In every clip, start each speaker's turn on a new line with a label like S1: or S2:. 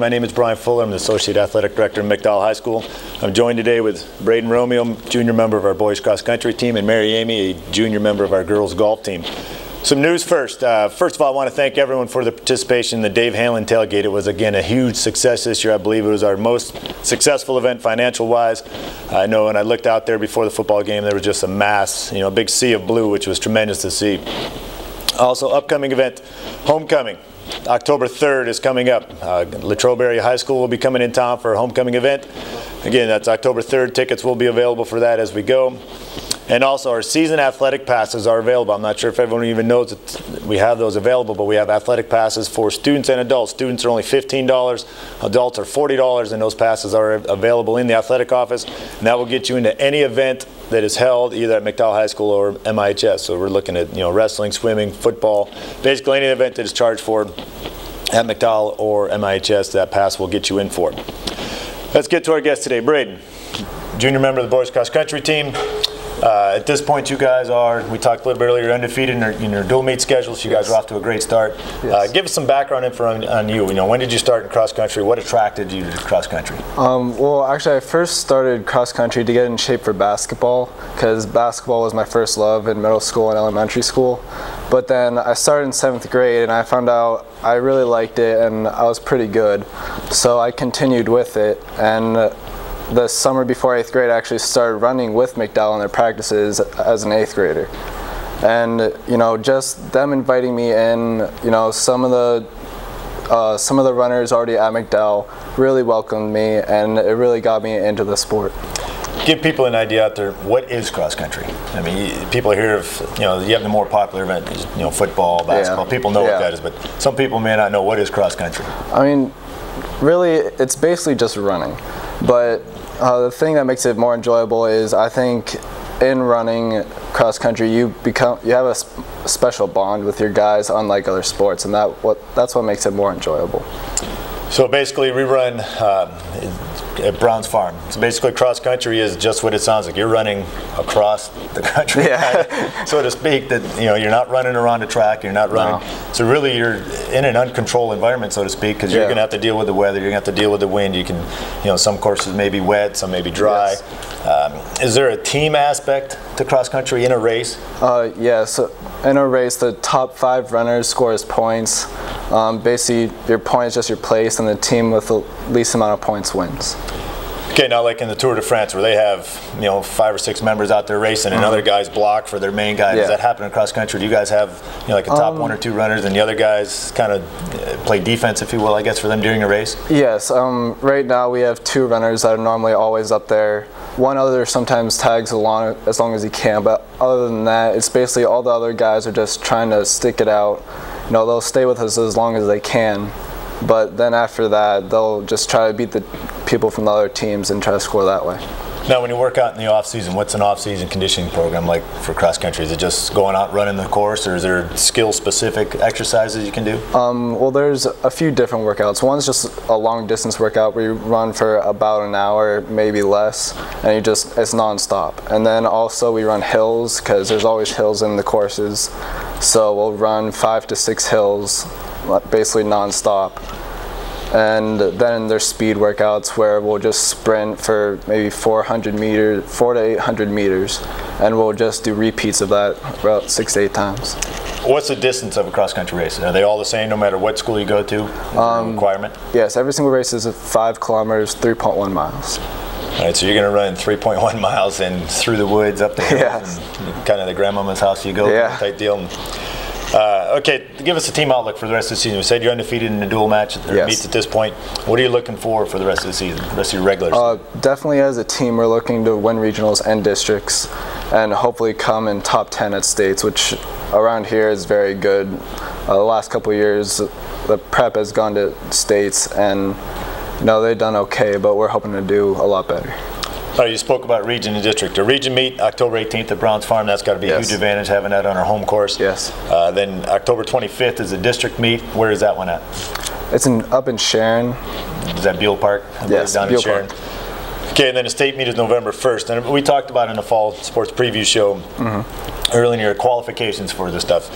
S1: My name is Brian Fuller. I'm the Associate Athletic Director at McDowell High School. I'm joined today with Braydon Romeo, junior member of our boys cross country team, and Mary Eighmy, a junior member of our girls golf team. Some news first. First of all, I want to thank everyone for the participation in the Dave Hanlon tailgate. It was, again, a huge success this year. I believe it was our most successful event financial-wise. I know when I looked out there before the football game, there was just a mass, a big sea of blue, which was tremendous to see. Also, upcoming event, homecoming. October 3rd is coming up. Latrobe Area High School will be coming in town for a homecoming event. Again, that's October 3rd. Tickets will be available for that as we go. And also, our season athletic passes are available. I'm not sure if everyone even knows that we have those available, but we have athletic passes for students and adults. Students are only $15, adults are $40, and those passes are available in the athletic office. And that will get you into any event that is held either at McDowell High School or MIHS. So we're looking at wrestling, swimming, football, basically any event that is charged for at McDowell or MIHS. That pass will get you in for. Let's get to our guest today, Braydon, junior member of the boys cross country team. At this point, you guys are, we talked a little bit earlier, you're undefeated in your dual meet schedules. You guys are off to a great start. Yes. Give us some background info on you. When did you start in cross country? What attracted you to cross country?
S2: Well, actually, I first started cross country to get in shape for basketball, because basketball was my first love in middle school and elementary school. But then I started in 7th grade, and I found out I really liked it, and I was pretty good. So I continued with it, and the summer before 8th grade, I actually started running with McDowell in their practices as an 8th grader. And just them inviting me in, some of the runners already at McDowell really welcomed me, and it really got me into the sport.
S1: Give people an idea out there, what is cross country? I mean, people hear of, you have the more popular event, football, basketball. People know what that is, but some people may not know what is cross country.
S2: I mean, really, it's basically just running. But the thing that makes it more enjoyable is, I think, in running cross country, you have a special bond with your guys, unlike other sports, and that's what makes it more enjoyable.
S1: So basically, we run at Brown's Farm. So basically, cross country is just what it sounds like. You're running across the country, so to speak. That you're not running around a track. You're not running. No. So really, you're in an uncontrolled environment, so to speak, because you're going to have to deal with the weather. You're going to have to deal with the wind. You can, some courses may be wet, some may be dry. Yes. Is there a team aspect to cross country in a race?
S2: Yeah. So in a race, the top 5 runners scores points. Basically, your point is just your place, and the team with the least amount of points wins.
S1: Okay, now like in the Tour de France, where they have 5 or 6 members out there racing, and other guys block for their main guy. Does that happen in cross country? Do you guys have like a top 1 or 2 runners, and the other guys kind of play defense, if you will, I guess, for them during a race?
S2: Yes. Right now we have 2 runners that are normally always up there. One other sometimes tags along as long as he can, but other than that, it's basically all the other guys are just trying to stick it out. They'll stay with us as long as they can, but then after that, they'll just try to beat the people from the other teams and try to score that way.
S1: Now, when you work out in the off-season, what's an off-season conditioning program like for cross-country? Is it just going out running the course, or is there skill-specific exercises you can do?
S2: Well, there's a few different workouts. One's just a long-distance workout where you run for about an hour, maybe less, and it's non-stop. And then also we run hills, because there's always hills in the courses. So we'll run 5 to 6 hills, basically non-stop. And then there's speed workouts where we'll just sprint for maybe 400 to 800 meters, and we'll just do repeats of that about 6 to 8 times.
S1: What's the distance of a cross-country race? Are they all the same no matter what school you go to? Requirement?
S2: Yes, every single race is 5 kilometers, 3.1 miles.
S1: All right, so you're going to run 3.1 miles and through the woods, up the hills, and kind of the grandmama's house you go, type deal. Okay, give us a team outlook for the rest of the season. We said you're undefeated in the dual match meets at this point. What are you looking for the rest of the season, the rest of your regular season?
S2: Definitely as a team, we're looking to win regionals and districts, and hopefully come in top 10 at states, which around here is very good. The last couple of years, the prep has gone to states, and they've done okay, but we're hoping to do a lot better.
S1: You spoke about region and district. A region meet October 18th at Brown's Farm. That's got to be a huge advantage having that on our home course.
S2: Yes.
S1: Then October 25th is a district meet. Where is that one at?
S2: It's up in Sharon.
S1: Is that Beal Park?
S2: Yes,
S1: down
S2: Beal
S1: in Sharon.
S2: Park.
S1: Okay, and then the state meet is November 1st. And we talked about in the fall sports preview show earlier qualifications for this stuff.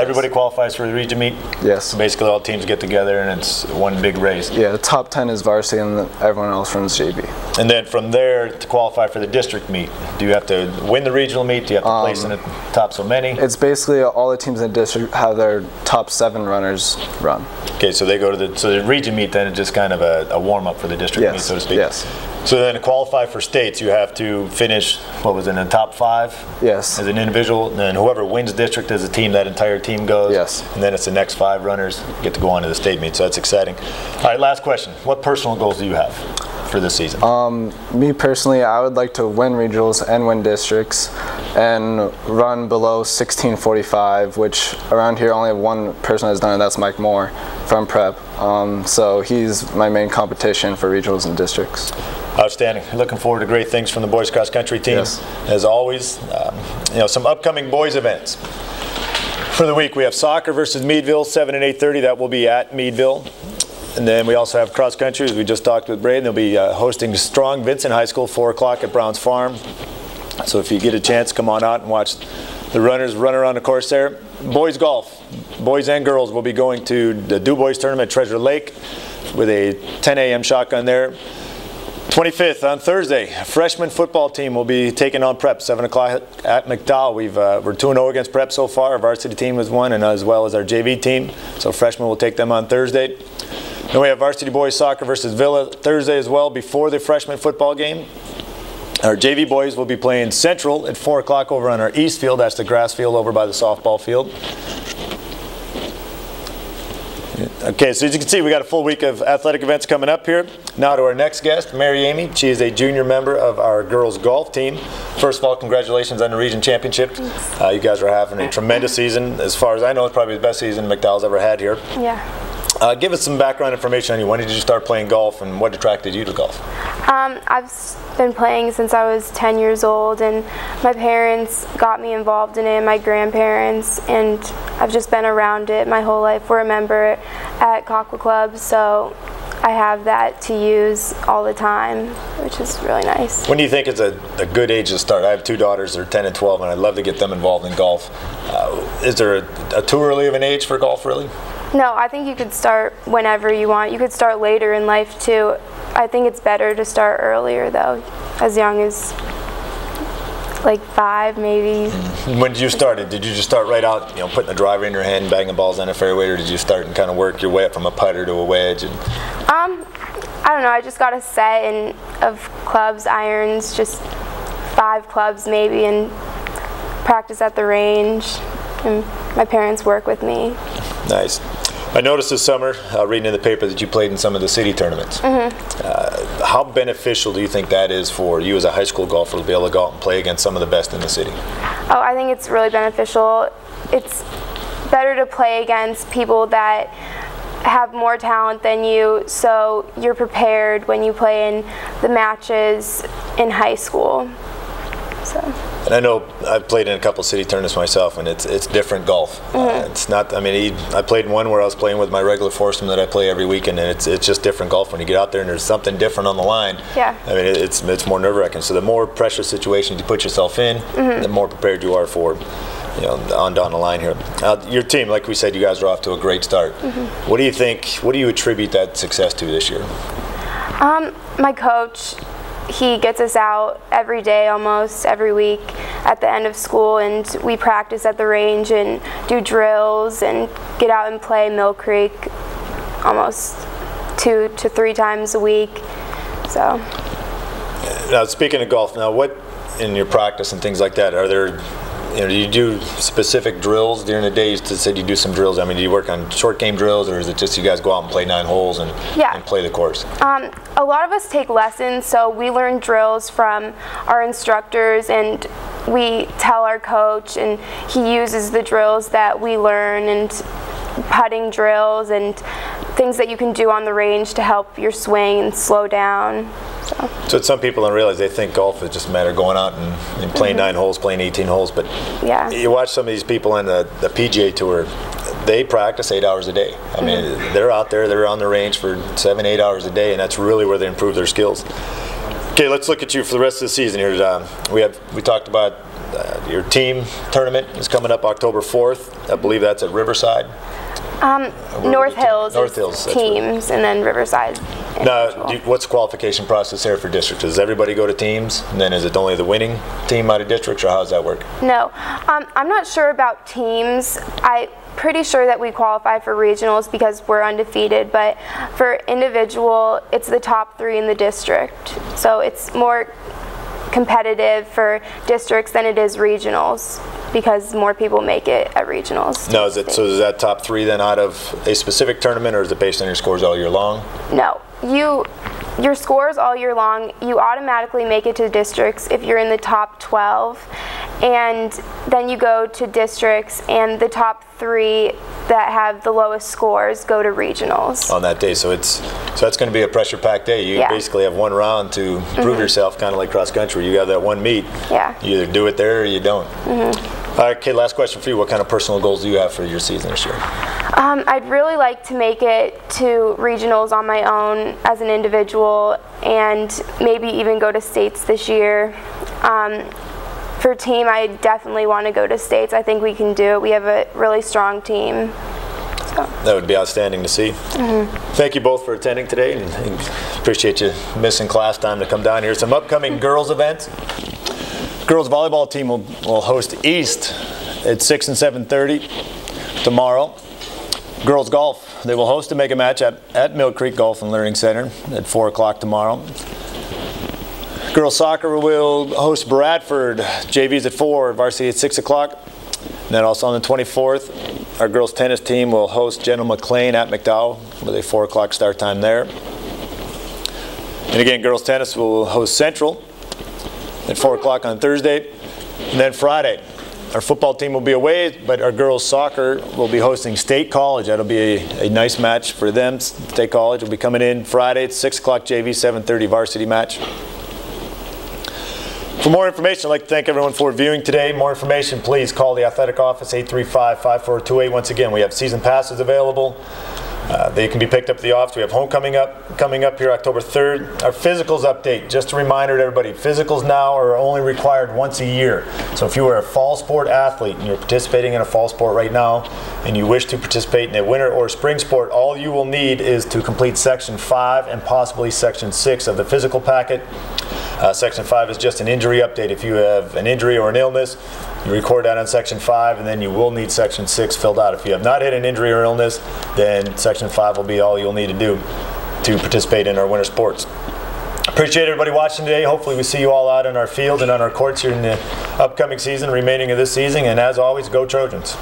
S1: Everybody qualifies for the region meet?
S2: Yes.
S1: So basically all teams get together and it's one big race.
S2: Yeah, the top 10 is varsity and everyone else runs JV.
S1: And then from there, to qualify for the district meet, do you have to win the regional meet? Do you have to place in the top so many?
S2: It's basically all the teams in the district have their top 7 runners run.
S1: Okay, so they go to the region meet, then it's just kind of a warm-up for the district meet, so to speak.
S2: Yes.
S1: So then to qualify for states, you have to finish, what was it, in the top 5?
S2: Yes.
S1: As an individual, and then whoever wins district as a team, that entire team goes.
S2: Yes.
S1: And then it's the next 5 runners get to go on to the state meet, so that's exciting. All right, last question. What personal goals do you have for this season?
S2: Me personally, I would like to win regionals and win districts and run below 16:45, which around here only one person has done it, that's Mike Moore from Prep. So he's my main competition for regionals and districts.
S1: Outstanding. Looking forward to great things from the boys cross country team.
S2: Yes.
S1: As always, some upcoming boys events. For the week, we have soccer versus Meadville, 7 and 8:30. That will be at Meadville. And then we also have cross country, as we just talked with Braydon. They'll be hosting Strong Vincent High School, 4 o'clock at Browns Farm. So if you get a chance, come on out and watch the runners run around the course there. Boys golf, boys and girls will be going to the Du Bois tournament at Treasure Lake with a 10 a.m. shotgun there. 25th on Thursday, freshman football team will be taking on Prep, 7 o'clock at McDowell. We're 2-0 against Prep so far. Our varsity team has won, and as well as our JV team. So freshmen will take them on Thursday. Then we have varsity boys soccer versus Villa Thursday as well before the freshman football game. Our JV boys will be playing Central at 4 o'clock over on our east field. That's the grass field over by the softball field. Okay, so as you can see, we got a full week of athletic events coming up here. Now to our next guest, Mary Eighmy. She is a junior member of our girls golf team. First of all, congratulations on the region championship. You guys are having a tremendous season. As far as I know, it's probably the best season McDowell's ever had here.
S3: Yeah.
S1: Give us some background information on you. When did you start playing golf, and what attracted you to golf?
S3: I've been playing since I was 10 years old, and my parents got me involved in it, my grandparents, and I've just been around it my whole life. We're a member at Cockwood Club, so I have that to use all the time, which is really nice.
S1: When do you think it's a good age to start? I have 2 daughters, they're 10 and 12, and I'd love to get them involved in golf. Is there a too early of an age for golf, really?
S3: No, I think you could start whenever you want. You could start later in life too. I think it's better to start earlier though, as young as like 5 maybe.
S1: When did you start it? Did you just start right out, putting the driver in your hand, banging balls on a fairway, or did you start and kind of work your way up from a putter to a wedge?
S3: I don't know. I just got a set of clubs, irons, just 5 clubs maybe, and practice at the range. And my parents work with me.
S1: Nice. I noticed this summer, reading in the paper, that you played in some of the city tournaments. How beneficial do you think that is for you as a high school golfer to be able to go out and play against some of the best in the city?
S3: Oh, I think it's really beneficial. It's better to play against people that have more talent than you, so you're prepared when you play in the matches in high school.
S1: And I know I've played in a couple of city tournaments myself, and it's different golf. It's not. I mean, I played in one where I was playing with my regular foursome that I play every weekend, and it's just different golf when you get out there and there's something different on the line.
S3: Yeah.
S1: I mean, it's more nerve-wracking. So the more pressure situations you put yourself in, the more prepared you are for, on down the line here. Your team, like we said, you guys are off to a great start. What do you think? What do you attribute that success to this year?
S3: My coach. He gets us out every day, almost every week at the end of school, and we practice at the range and do drills and get out and play Mill Creek almost 2 to 3 times a week. So.
S1: Now, speaking of golf, now what in your practice and things like that, are there, do you do specific drills during the day? You said you do some drills. I mean, do you work on short game drills, or is it just you guys go out and play 9 holes and play the course?
S3: A lot of us take lessons, so we learn drills from our instructors, and we tell our coach, and he uses the drills that we learn, and putting drills and things that you can do on the range to help your swing and slow down. So
S1: some people don't realize, they think golf is just a matter of going out and playing 9 holes, playing 18 holes, but you watch some of these people on the PGA Tour, they practice 8 hours a day. I mean, they're out there, they're on the range for 7-8 hours a day, and that's really where they improve their skills. Okay, let's look at you for the rest of the season here. We talked about Your team tournament is coming up October 4th. I believe that's at Riverside.
S3: North Hills,
S1: teams,
S3: and then Riverside.
S1: Now, what's the qualification process here for districts? Does everybody go to teams, and then is it only the winning team out of districts, or how does that work?
S3: No, I'm not sure about teams. I'm pretty sure that we qualify for regionals because we're undefeated, but for individual, it's the top 3 in the district. So it's more competitive for districts than it is regionals because more people make it at regionals.
S1: No, so is that top 3 then out of a specific tournament, or is it based on your scores all year long?
S3: No, your scores all year long, you automatically make it to districts if you're in the top 12, and then you go to districts, and the top 3 that have the lowest scores go to regionals
S1: on that day. So that's going to be a pressure-packed day. You basically have one round to prove yourself, kind of like cross country. You have that one meet.
S3: Yeah.
S1: You either do it there or you don't. All right, Kate, last question for you. What kind of personal goals do you have for your season this year?
S3: I'd really like to make it to regionals on my own as an individual, and maybe even go to states this year. For team, I definitely want to go to states. I think we can do it. We have a really strong team. So.
S1: That would be outstanding to see. Thank you both for attending today, and appreciate you missing class time to come down here. Some upcoming girls events. Girls volleyball team will host East at 6 and 7:30 tomorrow. Girls golf, they will host a mega match at Mill Creek Golf and Learning Center at 4 o'clock tomorrow. Girls soccer will host Bradford, JV's at 4, varsity at 6 o'clock. And then also on the 24th, our girls tennis team will host General McLean at McDowell with a 4 o'clock start time there. And again, girls tennis will host Central at 4 o'clock on Thursday. And then Friday, our football team will be away, but our girls soccer will be hosting State College. That'll be a nice match for them. State College will be coming in Friday at 6 o'clock JV, 7:30 varsity match. For more information, I'd like to thank everyone for viewing today. More information, please call the athletic office, 835-5428. Once again, we have season passes available. They can be picked up at the office. We have homecoming coming up here October 3rd. Our physicals update, just a reminder to everybody, physicals now are only required once a year. So if you are a fall sport athlete and you're participating in a fall sport right now and you wish to participate in a winter or spring sport, all you will need is to complete Section 5 and possibly Section 6 of the physical packet. Section 5 is just an injury update. If you have an injury or an illness, you record that on Section 5, and then you will need Section 6 filled out. If you have not had an injury or illness, then Section 5 will be all you'll need to do to participate in our winter sports. Appreciate everybody watching today. Hopefully we see you all out in our field and on our courts here in the upcoming season, remaining of this season. And as always, go Trojans.